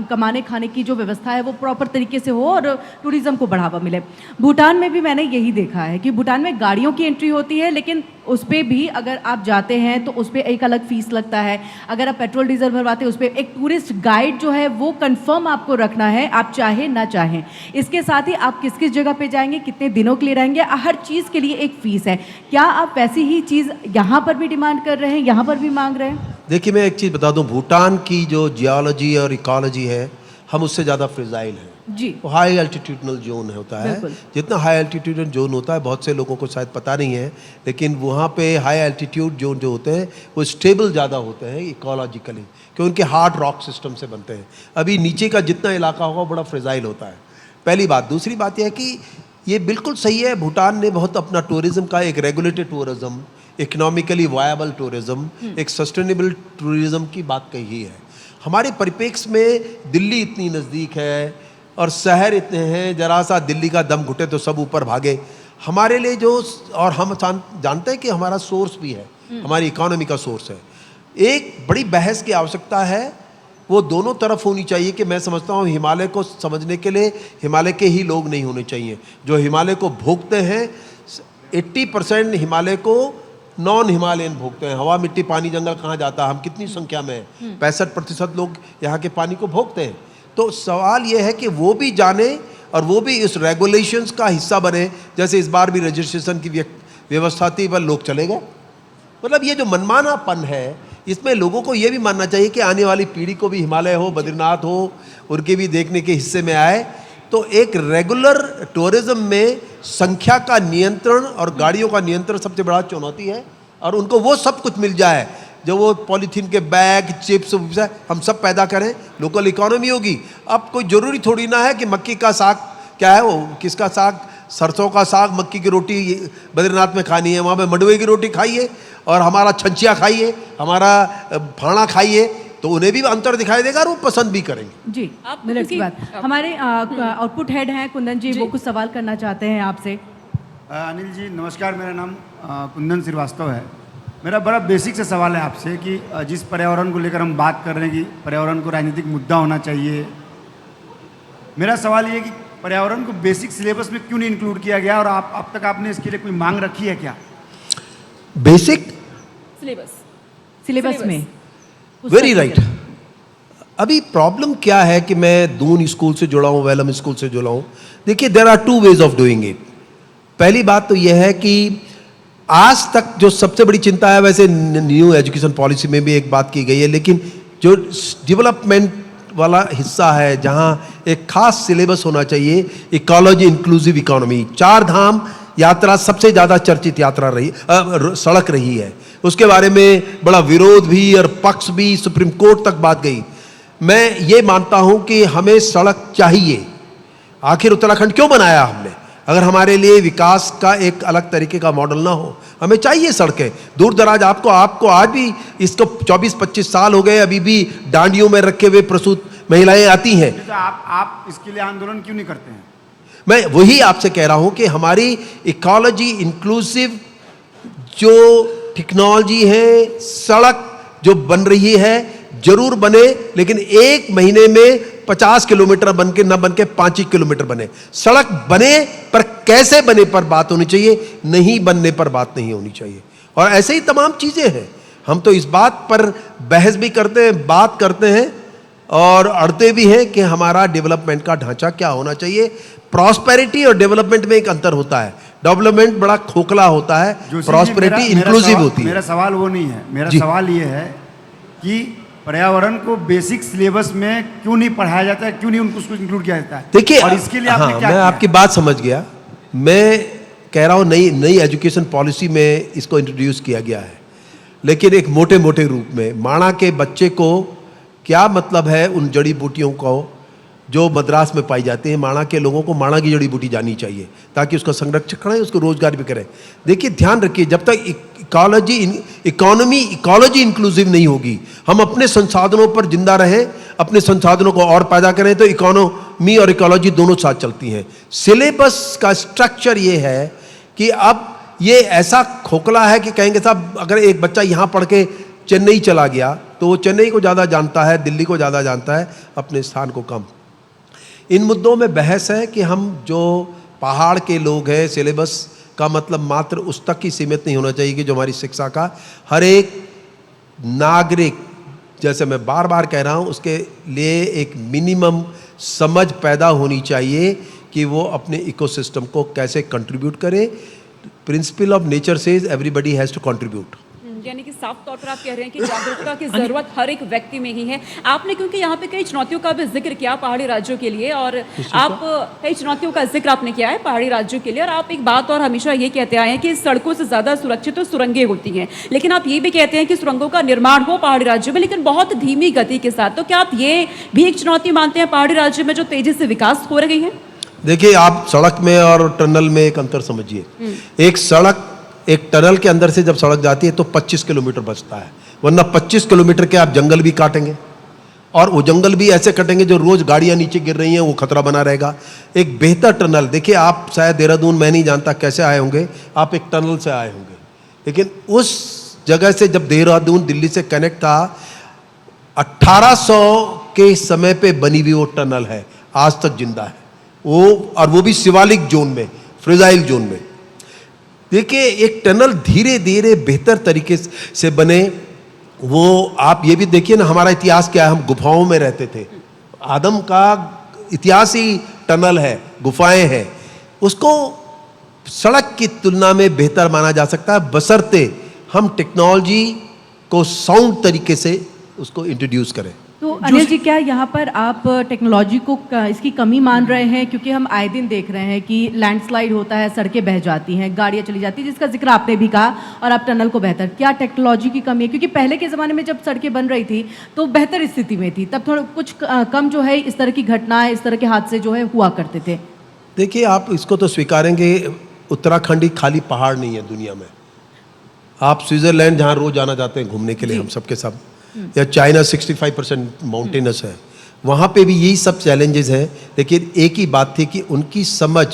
कमाने खाने की जो व्यवस्था है वो प्रॉपर तरीके से हो और टूरिज़्म को बढ़ावा मिले। भूटान में भी मैंने यही देखा है कि भूटान में गाड़ियों की एंट्री होती है, लेकिन उस पर भी अगर आप जाते हैं तो उस पर एक अलग फ़ीस लगता है। अगर आप पेट्रोल डीजल भरवाते हैं उस पर एक टूरिस्ट गाइड जो है वो कंफर्म आपको रखना है, आप चाहे ना चाहें। इसके साथ ही आप किस किस जगह पे जाएंगे, कितने दिनों के लिए रहेंगे, हर चीज़ के लिए एक फ़ीस है। क्या आप वैसी ही चीज़ यहाँ पर भी डिमांड कर रहे हैं, यहाँ पर भी मांग रहे हैं? देखिए, मैं एक चीज़ बता दूं, भूटान की जो जियोलॉजी और इकोलॉजी है, हम उससे ज़्यादा फ्रेजाइल हैं जी। वो हाई एल्टीट्यूडनल जोन होता है। जितना हाई एल्टीट्यूडनल जोन होता है, बहुत से लोगों को शायद पता नहीं है, लेकिन वहाँ पे हाई एल्टीट्यूड जोन जो होते हैं वो स्टेबल ज़्यादा होते हैं इकोलॉजिकली, क्योंकि उनके हार्ड रॉक सिस्टम से बनते हैं। अभी नीचे का जितना इलाका होगा बड़ा फ्रेजाइल होता है, पहली बात। दूसरी बात यह है कि ये बिल्कुल सही है, भूटान ने बहुत अपना टूरिज़्म का एक regulated tourism, economically viable tourism, एक सस्टेनेबल टूरिज़्म की बात कही है। हमारे परिप्रेक्ष्य में दिल्ली इतनी नज़दीक है और शहर इतने हैं, जरा सा दिल्ली का दम घुटे तो सब ऊपर भागे। हमारे लिए जो, और हम जानते हैं कि हमारा सोर्स भी है, हमारी इकोनॉमी का सोर्स है। एक बड़ी बहस की आवश्यकता है, वो दोनों तरफ होनी चाहिए। कि मैं समझता हूँ हिमालय को समझने के लिए हिमालय के ही लोग नहीं होने चाहिए। जो हिमालय को भोगते हैं, 80% हिमालय को नॉन हिमालयन भोगते हैं। हवा मिट्टी पानी जंगल कहाँ जाता है, हम कितनी संख्या में हैं, 65% लोग यहाँ के पानी को भोगते हैं। तो सवाल ये है कि वो भी जाने और वो भी इस रेगुलेशंस का हिस्सा बने। जैसे इस बार भी रजिस्ट्रेशन की व्यवस्था थी, पर लोग चले गए। मतलब ये जो मनमानापन है, इसमें लोगों को ये भी मानना चाहिए कि आने वाली पीढ़ी को भी हिमालय हो, बद्रीनाथ हो, उनके भी देखने के हिस्से में आए। तो एक रेगुलर टूरिज्म में संख्या का नियंत्रण और गाड़ियों का नियंत्रण सबसे बड़ा चुनौती है। और उनको वो सब कुछ मिल जाए जो वो पॉलीथीन के बैग, चिप्स हम सब पैदा करें, लोकल इकोनॉमी होगी। अब कोई ज़रूरी थोड़ी ना है कि मक्की का साग, क्या है वो, किसका साग, सरसों का साग, मक्की की रोटी बद्रीनाथ में खानी है, वहाँ पे मंडुए की रोटी खाइए और हमारा छंचिया खाइए, हमारा फाड़ा खाइए, तो उन्हें भी अंतर दिखाई देगा और वो पसंद भी करेंगे। जी, मिनट की बात। हमारे आउटपुट हेड हैं कुंदन जी, वो कुछ सवाल करना चाहते हैं आपसे। अनिल जी नमस्कार, मेरा नाम कुंदन श्रीवास्तव है। मेरा बड़ा बेसिक से सवाल है आपसे कि जिस पर्यावरण को लेकर हम बात कर रहे हैं कि पर्यावरण को राजनीतिक मुद्दा होना चाहिए, मेरा सवाल ये है कि पर्यावरण को बेसिक सिलेबस में क्यों नहीं इंक्लूड किया गया और अब तक आपने इसके लिए कोई मांग रखी है क्या? बेसिक सिलेबस में वेरी राइट। अभी प्रॉब्लम क्या है कि मैं दून स्कूल से जुड़ा हूं, वेलम स्कूल से जुड़ा हूं। देखिए, there are two ways of doing it. पहली बात तो यह है कि आज तक जो सबसे बड़ी चिंता है, वैसे न्यू एजुकेशन पॉलिसी में भी एक बात की गई है, लेकिन जो डेवलपमेंट वाला हिस्सा है जहां एक खास सिलेबस होना चाहिए, इकोलॉजी इंक्लूसिव इकोनॉमी, चार धाम यात्रा सबसे ज्यादा चर्चित यात्रा रही, सड़क रही है। उसके बारे में बड़ा विरोध भी और पक्ष भी, सुप्रीम कोर्ट तक बात गई। मैं ये मानता हूं कि हमें सड़क चाहिए। आखिर उत्तराखंड क्यों बनाया हमने? अगर हमारे लिए विकास का एक अलग तरीके का मॉडल ना हो, हमें चाहिए सड़कें। दूर दराज आपको आज भी इसको 24-25 साल हो गए, अभी भी डांडियों में रखे हुए प्रसूत महिलाएं आती हैं। तो आप इसके लिए आंदोलन क्यों नहीं करते हैं? मैं वही आपसे कह रहा हूं कि हमारी इकोलॉजी इंक्लूसिव जो टेक्नोलॉजी है, सड़क जो बन रही है जरूर बने, लेकिन एक महीने में 50 किलोमीटर बन के न बन के 5 ही किलोमीटर बने। सड़क बने, पर कैसे बने पर बात होनी चाहिए, नहीं बनने पर बात नहीं होनी चाहिए। और ऐसे ही तमाम चीजें हैं। हम तो इस बात पर बहस भी करते हैं, बात करते हैं और अड़ते भी हैं कि हमारा डेवलपमेंट का ढांचा क्या होना चाहिए। प्रॉस्पेरिटी और डेवलपमेंट में एक अंतर होता है। डेवलपमेंट बड़ा खोखला होता है, प्रॉस्पेरिटी इंक्लूसिव होती है। मेरा सवाल वो नहीं है। मेरा सवाल ये है कि पर्यावरण को बेसिक सिलेबस में क्यों नहीं पढ़ाया जाता है, क्यों नहीं उनको उसको इंक्लूड किया जाता है? देखिए, और इसके लिए आपने क्या मैं किया? आपकी बात समझ गया। मैं कह रहा हूं नई एजुकेशन पॉलिसी में इसको इंट्रोड्यूस किया गया है, लेकिन एक मोटे मोटे रूप में। माणा के बच्चे को क्या मतलब है उन जड़ी बूटियों को जो मद्रास में पाई जाती है? माणा के लोगों को माणा की जड़ी बूटी जानी चाहिए ताकि उसका संरक्षण करें, उसको रोजगार भी करें। देखिए, ध्यान रखिए, जब तक इकोलॉजी इंक्लूसिव नहीं होगी, हम अपने संसाधनों पर जिंदा रहें, अपने संसाधनों को और पैदा करें, तो इकोनॉमी और इकोलॉजी दोनों साथ चलती हैं। सिलेबस का स्ट्रक्चर ये है कि अब ये ऐसा खोखला है कि कहेंगे साहब अगर एक बच्चा यहाँ पढ़ के चेन्नई चला गया तो वो चेन्नई को ज़्यादा जानता है, दिल्ली को ज़्यादा जानता है, अपने स्थान को कम। इन मुद्दों में बहस है कि हम जो पहाड़ के लोग हैं, सिलेबस का मतलब मात्र उस तक ही सीमित नहीं होना चाहिए कि जो हमारी शिक्षा का हर एक नागरिक, जैसे मैं बार बार कह रहा हूँ, उसके लिए एक मिनिमम समझ पैदा होनी चाहिए कि वो अपने इकोसिस्टम को कैसे कंट्रीब्यूट करे। Principle of nature says everybody has to contribute. यानी कि साफ तौर पर आप कह रहे हैं कि जागरूकता की जरूरत हर एक व्यक्ति में ही है। आपने क्योंकि यहाँ पे कई चुनौतियों का भी जिक्र किया पहाड़ी राज्यों के लिए, और आप कई चुनौतियों का जिक्र आपने किया है पहाड़ी राज्यों के लिए, और आप एक बात और हमेशा ये कहते आए हैं कि सड़कों से ज़्यादा सुरक्षित तो सुरंगें होती हैं, लेकिन आप ये भी कहते हैं कि सुरंगों का निर्माण हो पहाड़ी राज्यों में, लेकिन बहुत धीमी गति के साथ। तो क्या आप ये भी एक चुनौती मानते हैं पहाड़ी राज्यों में जो तेजी से विकास हो रही है? देखिए, आप सड़क में और टनल में एक अंतर समझिए। एक टनल के अंदर से जब सड़क जाती है तो 25 किलोमीटर बचता है, वरना 25 किलोमीटर के आप जंगल भी काटेंगे, और वो जंगल भी ऐसे कटेंगे जो रोज गाड़ियां नीचे गिर रही हैं, वो खतरा बना रहेगा। एक बेहतर टनल, देखिए आप शायद देहरादून, मैं नहीं जानता कैसे आए होंगे, आप एक टनल से आए होंगे, लेकिन उस जगह से जब देहरादून दिल्ली से कनेक्ट था, 1800 के समय पे बनी हुई वो टनल है, आज तक जिंदा है वो, और वो भी शिवालिक जोन में, फ्रेजाइल जोन में। देखिए, एक टनल धीरे धीरे बेहतर तरीके से बने। वो आप ये भी देखिए ना, हमारा इतिहास क्या है, हम गुफाओं में रहते थे। आदम का इतिहास ही टनल है, गुफाएं हैं। उसको सड़क की तुलना में बेहतर माना जा सकता है, बशर्ते हम टेक्नोलॉजी को साउंड तरीके से उसको इंट्रोड्यूस करें। तो अनिल जी, क्या यहाँ पर आप टेक्नोलॉजी को इसकी कमी मान रहे हैं? क्योंकि हम आए दिन देख रहे हैं कि लैंडस्लाइड होता है, सड़कें बह जाती हैं, गाड़ियाँ चली जाती हैं, जिसका जिक्र आपने भी कहा, और आप टनल को बेहतर, क्या टेक्नोलॉजी की कमी है? क्योंकि पहले के ज़माने में जब सड़कें बन रही थी तो बेहतर स्थिति में थी, तब थोड़ा कुछ कम जो है इस तरह की घटनाएं, इस तरह के हादसे जो है हुआ करते थे। देखिए, आप इसको तो स्वीकारेंगे, उत्तराखंड ही खाली पहाड़ नहीं है दुनिया में। आप स्विट्जरलैंड जहाँ रोज आना चाहते हैं घूमने के लिए, हम सब के सब, या चाइना 65% माउंटेनस है, वहाँ पे भी यही सब चैलेंजेस हैं। लेकिन एक ही बात थी कि उनकी समझ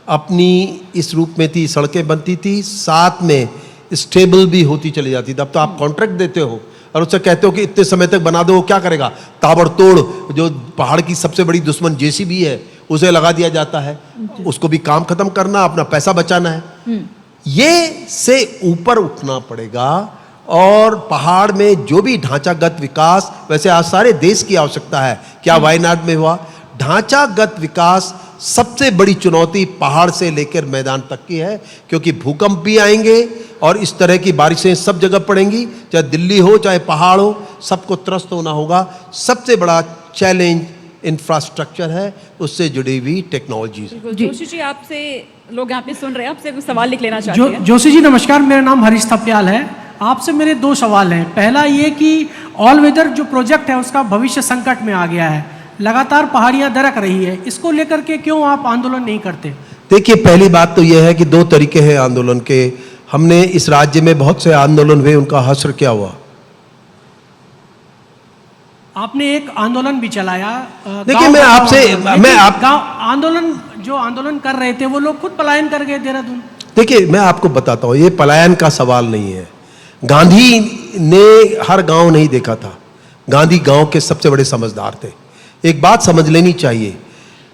अपनी इस रूप में थी, सड़कें बनती थी, साथ में स्टेबल भी होती चली जाती थी। अब तो आप कॉन्ट्रैक्ट देते हो और उससे कहते हो कि इतने समय तक बना दो, वो क्या करेगा? ताबड़तोड़ जो पहाड़ की सबसे बड़ी दुश्मन जेसीबी है उसे लगा दिया जाता है, उसको भी काम खत्म करना, अपना पैसा बचाना है। ये से ऊपर उठना पड़ेगा और पहाड़ में जो भी ढांचागत विकास, वैसे आज सारे देश की आवश्यकता है, क्या वायनाड में हुआ? ढांचागत विकास सबसे बड़ी चुनौती पहाड़ से लेकर मैदान तक की है, क्योंकि भूकंप भी आएंगे और इस तरह की बारिशें सब जगह पड़ेंगी, चाहे दिल्ली हो चाहे पहाड़ हो, सबको त्रस्त होना होगा। सबसे बड़ा चैलेंज इंफ्रास्ट्रक्चर है, उससे जुड़ी हुई टेक्नोलॉजी। जोशी जी, आपसे लोग यहाँ पे सुन रहे हैं, आपसे कुछ सवाल लिख लेना चाहते हैं। जोशी जी नमस्कार, मेरा नाम हरीश थपलियाल है। आपसे मेरे दो सवाल हैं। पहला ये कि ऑल वेदर जो प्रोजेक्ट है उसका भविष्य संकट में आ गया है, लगातार पहाड़ियाँ दरक रही है, इसको लेकर के क्यों आप आंदोलन नहीं करते? देखिए, पहली बात तो यह है कि दो तरीके हैं आंदोलन के। हमने इस राज्य में बहुत से आंदोलन हुए, उनका हश्र क्या हुआ? आपने एक आंदोलन भी चलाया। देखिए, मैं आंदोलन जो आंदोलन कर रहे थे वो लोग खुद पलायन कर गए देहरादून। देखिए, मैं आपको बताता हूँ, ये पलायन का सवाल नहीं है। गांधी ने हर गांव नहीं देखा था, गांधी गांव के सबसे बड़े समझदार थे। एक बात समझ लेनी चाहिए,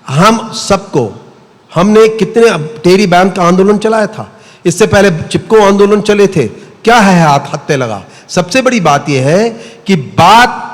हम सबको, हमने कितने टेरी बैन का आंदोलन चलाया था, इससे पहले चिपको आंदोलन चले थे, क्या है हाथ हत्ते लगा। सबसे बड़ी बात यह है कि बात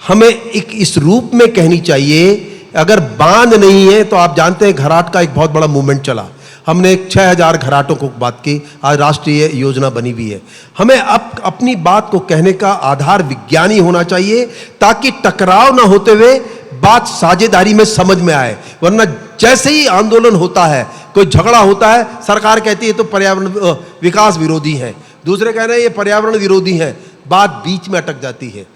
हमें एक इस रूप में कहनी चाहिए। अगर बांध नहीं है तो आप जानते हैं घराट का एक बहुत बड़ा मूवमेंट चला, हमने 6000 घराटों को बात की, आज राष्ट्रीय योजना बनी हुई है। हमें अपनी बात को कहने का आधार विज्ञानी होना चाहिए, ताकि टकराव ना होते हुए बात साझेदारी में समझ में आए। वरना जैसे ही आंदोलन होता है, कोई झगड़ा होता है, सरकार कहती है तो पर्यावरण विकास विरोधी है, दूसरे कह रहे हैं ये पर्यावरण विरोधी है, बात बीच में अटक जाती है।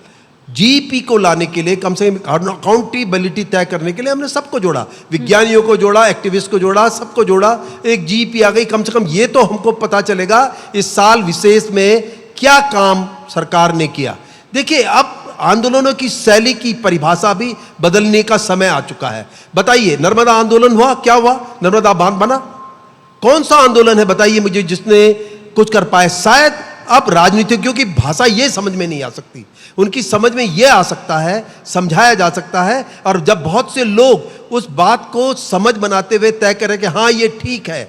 जीपी को लाने के लिए, कम से कम अकाउंटेबिलिटी तय करने के लिए हमने सबको जोड़ा, विज्ञानियों को जोड़ा, एक्टिविस्ट को जोड़ा, सबको जोड़ा, एक जीपी आ गई। कम से कम ये तो हमको पता चलेगा इस साल विशेष में क्या काम सरकार ने किया। देखिए, अब आंदोलनों की शैली की परिभाषा भी बदलने का समय आ चुका है। बताइए, नर्मदा आंदोलन हुआ, क्या हुआ? नर्मदा बांध बना? कौन सा आंदोलन है बताइए मुझे जिसने कुछ कर पाए? शायद अब राजनीतिज्ञों की भाषा ये समझ में नहीं आ सकती, उनकी समझ में ये आ सकता है, समझाया जा सकता है। और जब बहुत से लोग उस बात को समझ बनाते हुए तय करें कि हाँ ये ठीक है,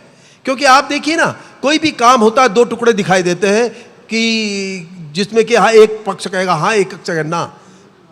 क्योंकि आप देखिए ना, कोई भी काम होता है दो टुकड़े दिखाई देते हैं कि जिसमें कि हाँ एक पक्ष कहेगा हाँ, एक पक्ष कहेगा ना।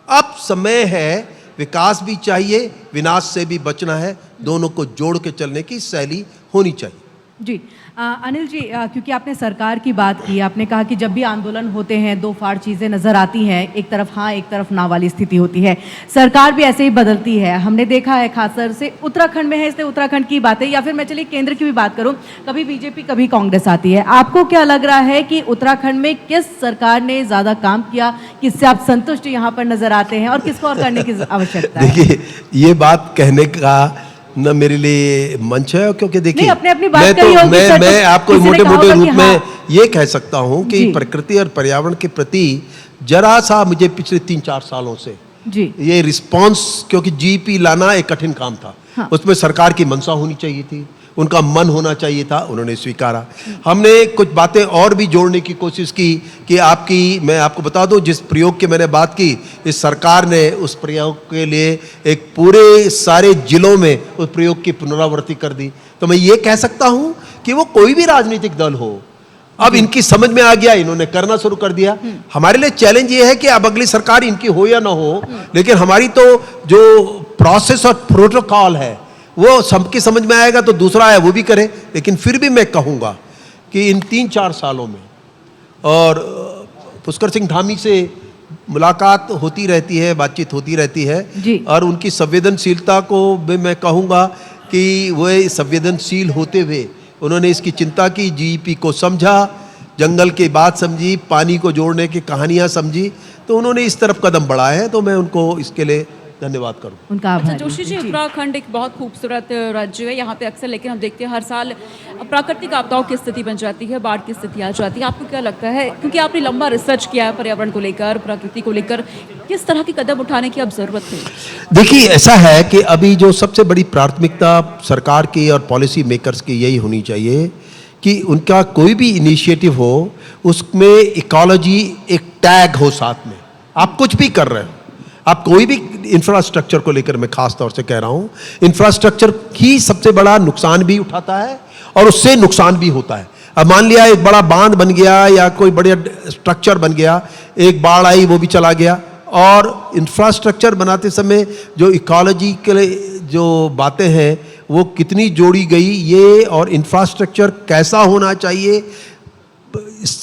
अब समय है, विकास भी चाहिए, विनाश से भी बचना है, दोनों को जोड़ के चलने की शैली होनी चाहिए। जी अनिल जी, क्योंकि आपने सरकार की बात की, आपने कहा कि जब भी आंदोलन होते हैं दो फाड़ चीज़ें नज़र आती हैं, एक तरफ हाँ एक तरफ ना वाली स्थिति होती है। सरकार भी ऐसे ही बदलती है, हमने देखा है, खासकर से उत्तराखंड में है, इसलिए उत्तराखंड की बातें, या फिर मैं चलिए केंद्र की भी बात करूं, कभी बीजेपी कभी कांग्रेस आती है। आपको क्या लग रहा है कि उत्तराखंड में किस सरकार ने ज़्यादा काम किया, किससे आप संतुष्ट यहाँ पर नजर आते हैं और किसको और करने की आवश्यकता है? देखिए, ये बात कहने का न मेरे लिए मंच है, क्योंकि देखिए अपने बात मैं आपको मोटे मोटे रूप में हाँ। ये कह सकता हूं कि प्रकृति और पर्यावरण के प्रति जरा सा मुझे पिछले 3-4 सालों से जी ये रिस्पांस, क्योंकि जीपी लाना एक कठिन काम था, हाँ। उसमें सरकार की मंशा होनी चाहिए थी, उनका मन होना चाहिए था, उन्होंने स्वीकारा। हमने कुछ बातें और भी जोड़ने की कोशिश की कि मैं आपको बता दूं, जिस प्रयोग की मैंने बात की, इस सरकार ने उस प्रयोग के लिए एक पूरे सारे जिलों में उस प्रयोग की पुनरावृत्ति कर दी। तो मैं ये कह सकता हूं कि वो कोई भी राजनीतिक दल हो, अब इनकी समझ में आ गया, इन्होंने करना शुरू कर दिया। हमारे लिए चैलेंज ये है कि अब अगली सरकार इनकी हो या ना हो, लेकिन हमारी तो जो प्रोसेस और प्रोटोकॉल है वो सबकी समझ में आएगा तो दूसरा है वो भी करे। लेकिन फिर भी मैं कहूँगा कि इन 3-4 सालों में, और पुष्कर सिंह धामी से मुलाकात होती रहती है, बातचीत होती रहती है, और उनकी संवेदनशीलता को भी मैं कहूँगा कि वह संवेदनशील होते हुए उन्होंने इसकी चिंता की, जीपी को समझा, जंगल की बात समझी, पानी को जोड़ने की कहानियाँ समझी, तो उन्होंने इस तरफ कदम बढ़ाए हैं। तो मैं उनको इसके लिए धन्यवाद करूँ। उनका अच्छा आभारी जोशी जी, हूँ। उत्तराखंड एक बहुत खूबसूरत राज्य है यहाँ पे अक्सर, लेकिन हम देखते हैं हर साल प्राकृतिक आपदाओं की स्थिति बन जाती है, बाढ़ की स्थिति आ जाती है। आपको क्या लगता है, क्योंकि आपने लंबा रिसर्च किया है पर्यावरण को लेकर, प्रकृति को लेकर, किस तरह की कदम उठाने की अब जरूरत है? देखिए, ऐसा है कि अभी जो सबसे बड़ी प्राथमिकता सरकार की और पॉलिसी मेकर्स की यही होनी चाहिए कि उनका कोई भी इनिशिएटिव हो उसमें इकोलॉजी एक टैग हो साथ में। आप कुछ भी कर रहे हो, आप कोई भी इंफ्रास्ट्रक्चर को लेकर, मैं खास तौर से कह रहा हूं, इंफ्रास्ट्रक्चर ही सबसे बड़ा नुकसान भी उठाता है और उससे नुकसान भी होता है। अब मान लिया एक बड़ा बांध बन गया या कोई बढ़िया स्ट्रक्चर बन गया, एक बाढ़ आई वो भी चला गया। और इंफ्रास्ट्रक्चर बनाते समय जो इकोलॉजी के लिए जो बातें हैं वो कितनी जोड़ी गई, ये और इंफ्रास्ट्रक्चर कैसा होना चाहिए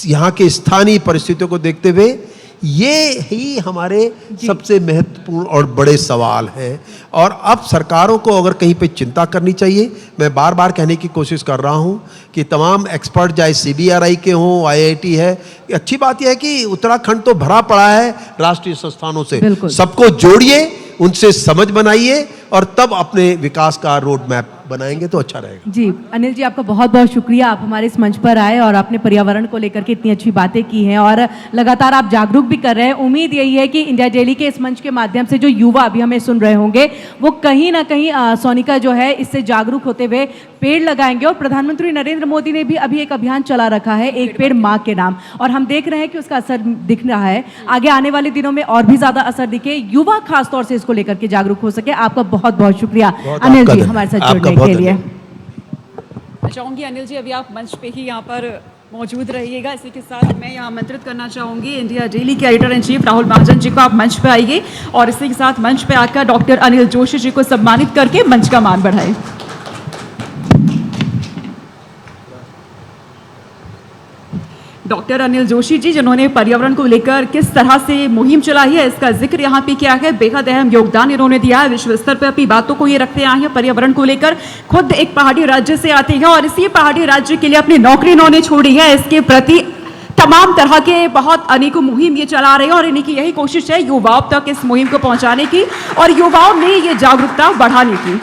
यहाँ के स्थानीय परिस्थितियों को देखते हुए, ये ही हमारे सबसे महत्वपूर्ण और बड़े सवाल हैं। और अब सरकारों को अगर कहीं पे चिंता करनी चाहिए, मैं बार बार कहने की कोशिश कर रहा हूँ कि तमाम एक्सपर्ट चाहे CBRI के हों, IIT है, अच्छी बात यह है कि उत्तराखंड तो भरा पड़ा है राष्ट्रीय संस्थानों से, बिल्कुल। सबको जोड़िए, उनसे समझ बनाइए और तब अपने विकास का रोड मैप बनाएंगे तो अच्छा रहेगा। जी अनिल जी, आपका बहुत बहुत शुक्रिया, आप हमारे इस मंच पर आए और आपने पर्यावरण को लेकर के इतनी अच्छी बातें की हैं और लगातार आप जागरूक भी कर रहे हैं। उम्मीद यही है कि इंडिया डेली के इस मंच के माध्यम से जो युवा अभी हमें सुन रहे होंगे वो कहीं ना कहीं सोनिका जो है इससे जागरूक होते हुए पेड़ लगाएंगे। और प्रधानमंत्री नरेंद्र मोदी ने भी अभी एक अभियान चला रखा है, एक पेड़ माँ के नाम, और हम देख रहे हैं कि उसका असर दिख रहा है। आगे आने वाले दिनों में और भी ज्यादा असर दिखे, युवा खासतौर से इसको लेकर के जागरूक हो सके। आपका बहुत बहुत शुक्रिया अनिल जी हमारे साथ जुड़ने के लिए। मैं चाहूंगी अनिल जी अभी आप मंच पे ही यहाँ पर मौजूद रहिएगा। इसी के साथ मैं यहाँ आमंत्रित करना चाहूंगी इंडिया डेली के editor in chief Rahul Mahajan ji को, आप मंच पे आइए और इसी के साथ मंच पे आकर डॉक्टर अनिल जोशी जी को सम्मानित करके मंच का मान बढ़ाए। डॉक्टर अनिल जोशी जी, जिन्होंने पर्यावरण को लेकर किस तरह से मुहिम चलाई है इसका जिक्र यहाँ पे किया है, बेहद अहम योगदान इन्होंने दिया है, विश्व स्तर पर अपनी बातों को ये रखते आए हैं पर्यावरण को लेकर। खुद एक पहाड़ी राज्य से आते हैं और इसी पहाड़ी राज्य के लिए अपनी नौकरी इन्होंने छोड़ी है, इसके प्रति तमाम तरह के बहुत अनेकों मुहिम ये चला रहे हैं और इन्हीं की यही कोशिश है युवाओं तक इस मुहिम को पहुंचाने की और युवाओं में ये जागरूकता बढ़ाने की।